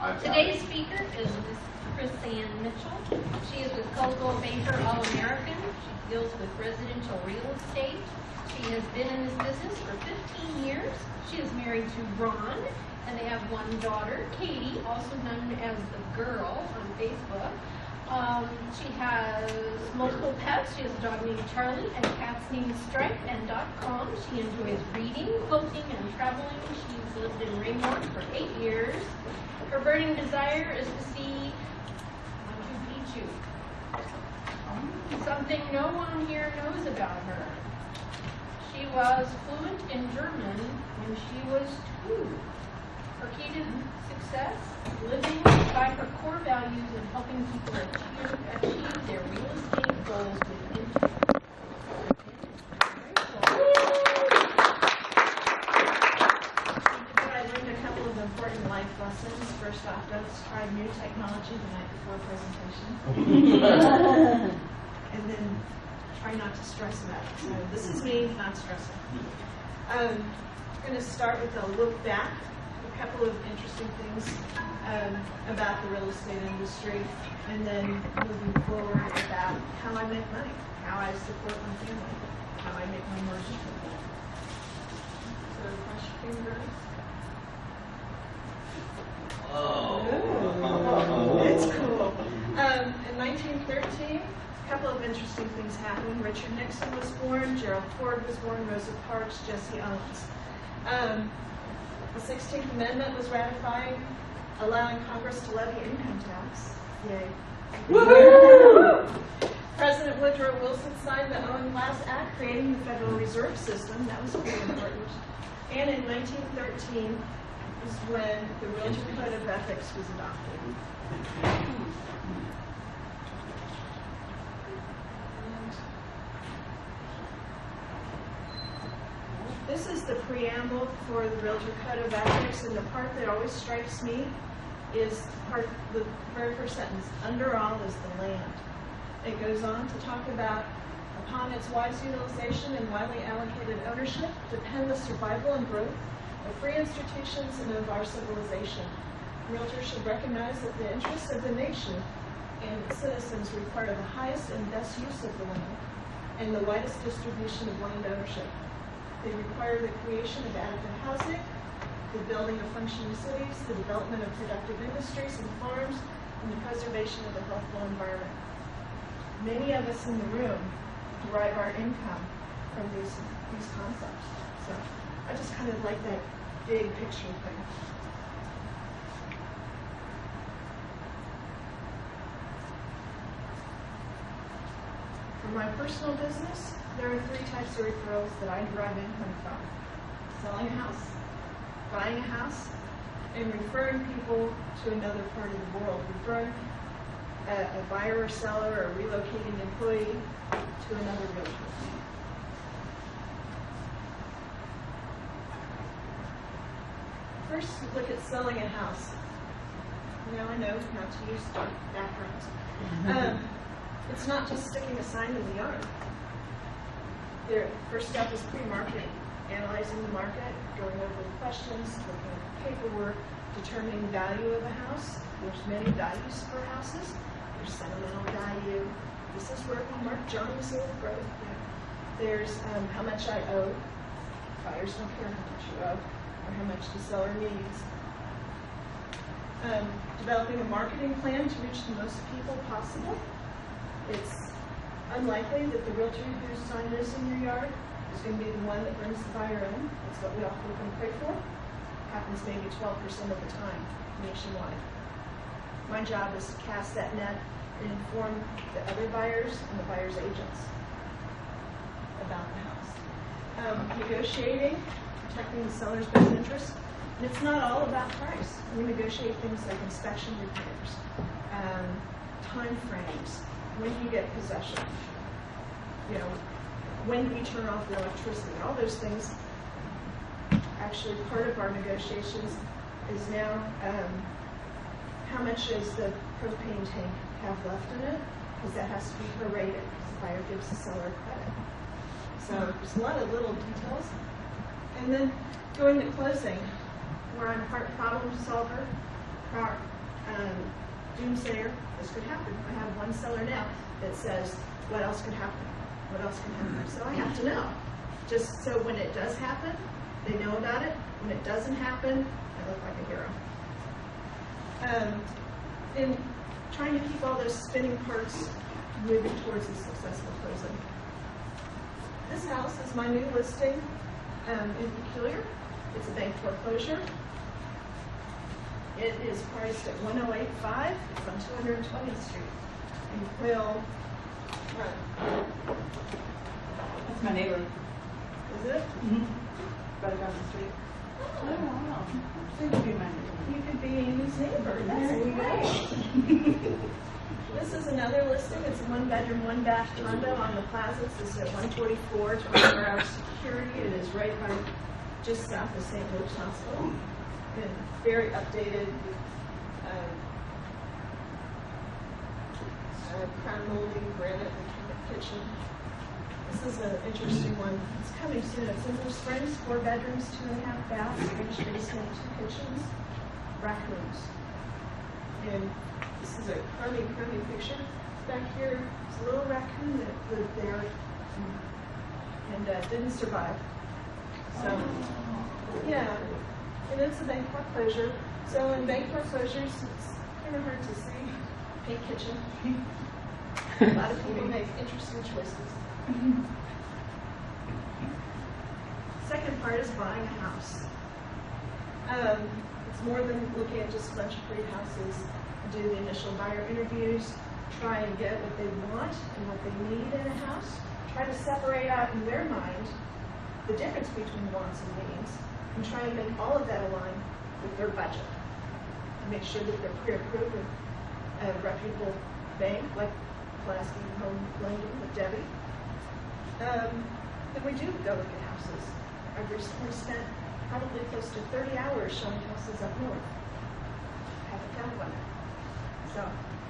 Today's speaker is Ms. Krisan Mitchell. She is with Coldwell Banker All-American. She deals with residential real estate. She has been in this business for 15 years. She is married to Ron, and they have one daughter, Katie, also known as the Girl on Facebook. She has multiple pets. She has a dog named Charlie and cats named Stripe and .com. She enjoys reading, quilting, and traveling. She's lived in Raymore for 8 years. Her burning desire is to see Machu Picchu. Something no one here knows about her. She was fluent in German when she was 2. Her key to success, living by her core values and helping people achieve their real estate goals with interest. I learned a couple of important life lessons. First off, don't try new technology the night before presentation. And then try not to stress about it. So this is me not stressing. I'm going to start with a look back. A couple of interesting things about the real estate industry, and then moving forward about how I make money, how I support my family, how I make my margin. So cross your fingers. Oh, it's cool. In 1913, a couple of interesting things happened. Richard Nixon was born, Gerald Ford was born, Rosa Parks, Jesse Owens. The 16th Amendment was ratified, allowing Congress to levy income tax. Yay. President Woodrow Wilson signed the Owen Glass Act, creating the Federal Reserve System. That was pretty important. And in 1913 is when the Realtor Code of Ethics was adopted. This is the preamble for the Realtor Code of Ethics, and the part that always strikes me is the very first sentence, under all is the land. It goes on to talk about, upon its wise utilization and widely allocated ownership, depend the survival and growth of free institutions and of our civilization. Realtors should recognize that the interests of the nation and its citizens require the highest and best use of the land and the widest distribution of land ownership. They require the creation of adequate housing, the building of functioning cities, the development of productive industries and farms, and the preservation of a healthful environment. Many of us in the room derive our income from these concepts. So I just kind of like that big picture thing. For my personal business, there are 3 types of referrals that I derive income from. Selling a house, buying a house, and referring people to another part of the world. Referring a buyer or seller or relocating employee to another realtor. First, look at selling a house. Now I know not to use dark backgrounds. It's not just sticking a sign in the yard. The first step is pre-marketing, analyzing the market, going over the questions, looking at the paperwork, determining the value of a house. There's many values for houses. There's sentimental value. This is where we mark John's old growth. Yeah. There's how much I owe. Buyers don't care how much you owe or how much the seller needs. Developing a marketing plan to reach the most people possible. It's unlikely that the realtor whose sign is in your yard is going to be the one that brings the buyer in. That's what we all hope and pray for. Happens maybe 12% of the time nationwide. My job is to cast that net and inform the other buyers and the buyer's agents about the house. Negotiating, protecting the seller's best interest. And it's not all about price. We negotiate things like inspection repairs, time frames, when do you get possession, when do we turn off the electricity, all those things. Actually, part of our negotiations is now how much does the propane tank have left in it, because that has to be prorated, because the buyer gives the seller credit. So there's a lot of little details. And then going to closing, where I'm part problem solver, doomsayer, this could happen. I have one seller now that says, what else could happen? What else can happen? So I have to know. Just so when it does happen, they know about it. When it doesn't happen, I look like a hero. In trying to keep all those spinning parts moving towards a successful closing. This house is my new listing in Peculiar. It's a bank foreclosure. It is priced at $108,500. It's on 220th Street in Quill Run. That's my neighbor. Is it? Mm-hmm. Right across the street. Oh, wow. So you could be my neighbor. you could be Amy's neighbor. That's There you great. This is another listing. It's a 1-bedroom, 1-bath condo on the plaza. This is at 144, 24-hour security. It is right by just south of St. Luke's Hospital. And very updated crown molding granite kitchen. This is an interesting one. It's coming soon. It's in Blue Springs, 4 bedrooms, 2.5 baths, finished basement, 2 kitchens, raccoons. And this is a crummy picture. Back here, it's a little raccoon that lived there and didn't survive. So, yeah, and it's a bank foreclosure. So in bank foreclosures, it's kind of hard to see. Pink kitchen. A lot of people make interesting choices. Second part is buying a house. It's more than looking at just a bunch of pretty houses. Do the initial buyer interviews, try and get what they want and what they need in a house. Try to separate out in their mind the difference between wants and needs, and try and make all of that align with their budget. And make sure that they're pre-approved with a reputable bank like Pulaski Home Lending with Debbie. Then we do go look at houses. I've recently spent probably close to 30 hours showing houses up north. Haven't found one. So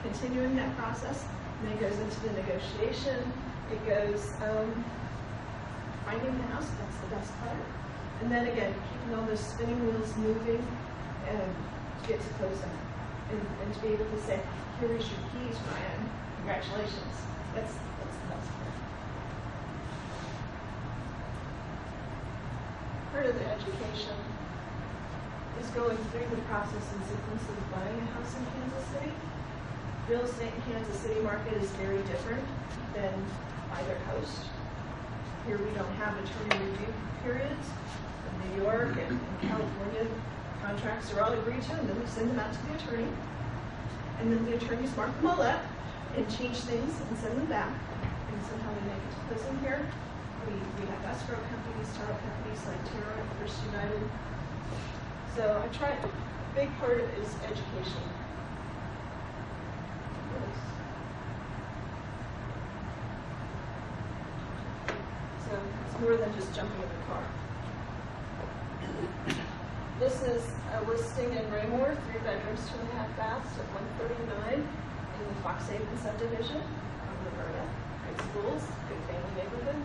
continuing that process, and then it goes into the negotiation. It goes finding the house, that's the best part. And then again, keeping all those spinning wheels moving to get to closing. And to be able to say, here is your keys, Ryan. Congratulations. That's the best part. Part of the education is going through the process and sequence of buying a house in Kansas City. Real estate in Kansas City market is very different than either coast. Here we don't have attorney review periods. In New York and California, contracts are all agreed to, and then we send them out to the attorney. And then the attorneys mark them all up and change things and send them back. And somehow we make it to prison here. We have escrow companies, title companies like Terra and First United. So I try, a big part of it is education. So it's more than just jumping in the car. This is a listing in Raymore, 3 bedrooms, 2.5 baths at 139 in the Foxhaven subdivision of Roberta. Great schools, good family neighborhood.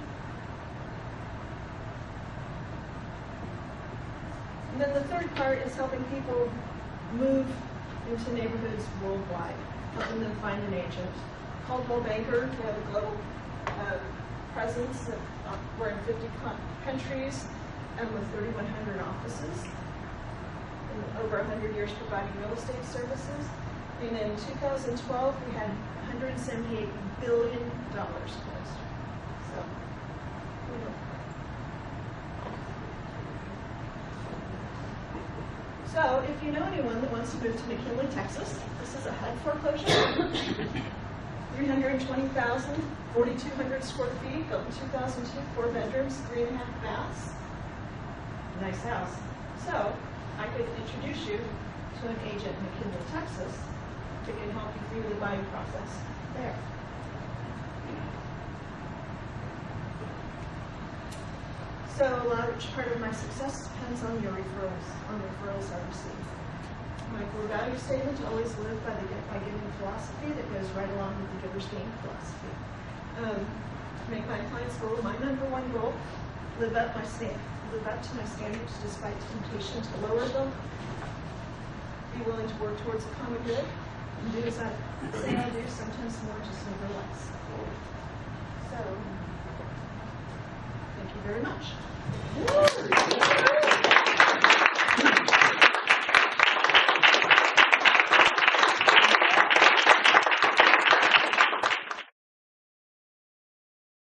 And then the third part is helping people move into neighborhoods worldwide, helping them find an agent. Coldwell Banker, we have a global presence. We're in 50 countries and with 3,100 offices. And over 100 years providing real estate services. And in 2012, we had $178 billion closed. So, you know. So, if you know anyone that wants to move to McKinley, Texas, this is a HUD foreclosure. 320,000, 4,200 square feet, built in 2002, 4 bedrooms, 3.5 baths. Nice house. So, I could introduce you to an agent in McKinley, Texas, that can help you through the buying process there. So a large part of my success depends on your referrals, I receive. My core value statement, always live by the Get by Giving philosophy that goes right along with the Giver's Gain philosophy. To make my clients' goal my #1 goal, live up to my standards despite temptation to lower them. be willing to work towards a common good and do as I say I'll do, sometimes more, just never less. So, thank you very much.